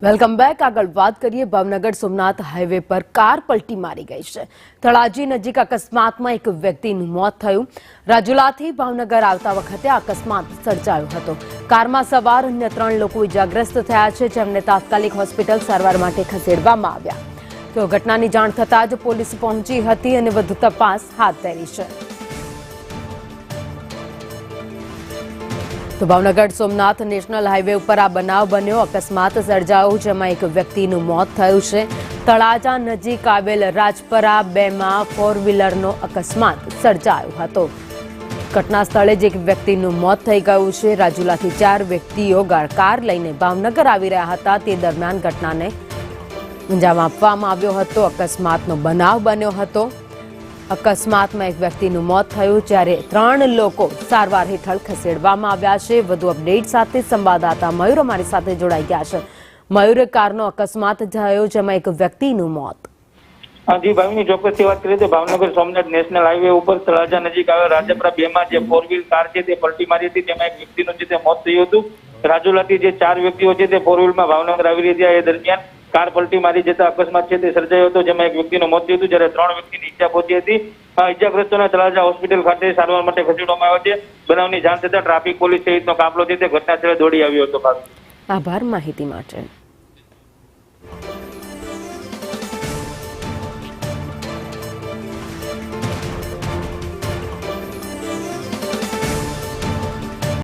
Welcome back. આગળ વાત કરીએ ભાવનગર સોમનાથ હાઈવે પર કાર પલટી મારી ગઈ છે। તળાજી નજીક અકસ્માતમાં એક વ્યક્તિનું મોત થયું। રાજુલાથી ભાવનગર આવતા વખતે અકસ્માત સર્જાયો હતો। કારમાં સવાર અન્ય 3 લોકો ઇજાગ્રસ્ત થયા છે, જેમને તાત્કાલિક હોસ્પિટલ સારવાર માટે ખસેડવામાં આવ્યા। તો ઘટનાની જાણ થતાં જ પોલીસ પહોંચી હતી અને વધુ તપાસ હાથ ધરી છે। તો ભાવનગર સોમનાથ નેશનલ હાઈવે ઉપર આ બનાવ બન્યો। અકસ્માત સર્જાયો, જેમાં એક વ્યક્તિનું મોત થયું છે। તળાજા નજીક આવેલ રાજપરા 2માં 4 વ્હીલરનો અકસ્માત સર્જાયો હતો। ઘટના સ્થળે જ એક વ્યક્તિનું મોત થઈ ગયું છે। રાજુલાથી 4 વ્યક્તિઓ કાર લઈને ભાવનગર આવી રહ્યા હતા, તે દરમિયાન ઘટનાને અંજામ આપવામાં આવ્યો હતો। અકસ્માતનો બનાવ બન્યો હતો। અકસ્માતમાં એક વ્યક્તિનું મોત થયું, જ્યારે 3 લોકો સારવાર હેઠળ ખસેડવામાં આવ્યા છે। વધુ અપડેટ સાથે સંવાદદાતા મયુર અમારી સાથે જોડાઈ ગયા છે। મયુર, કારનો અકસ્માત થયો, જેમાં એક વ્યક્તિનું મોત। જી ભાવની ચોક્કસથી વાત કરીએ તો ભાવનગર સોમનાથ નેશનલ હાઈવે ઉપર તળાજા નજીક આવેલ રાજપરા 2માં જે 4 વ્હીલ કાર છે તે પલટી મારી હતી, તેમાં એક વ્યક્તિનું જે મોત થયું હતું। રાજુલાથી જે 4 વ્યક્તિઓ છે તે 4 વ્હીલમાં ભાવનગર આવી રહ્યા હતા, એ દરમિયાન કાર પલટી મારી જતા અકસ્માત છે તે સર્જાયો હતો, જેમાં એક વ્યક્તિનું મોત થયું હતું, જ્યારે 3 વ્યક્તિની ઈજા પહોંચી હતી। ઈજાગ્રસ્તોને તળાજા હોસ્પિટલ ખાતે સારવાર માટે ખસેડવામાં આવ્યા છે। બનાવની જાણ થતાં ટ્રાફિક પોલીસ સહિતનો કાફલો છે તે ઘટના સ્થળે દોડી આવ્યો હતો। આભાર માહિતી માટે।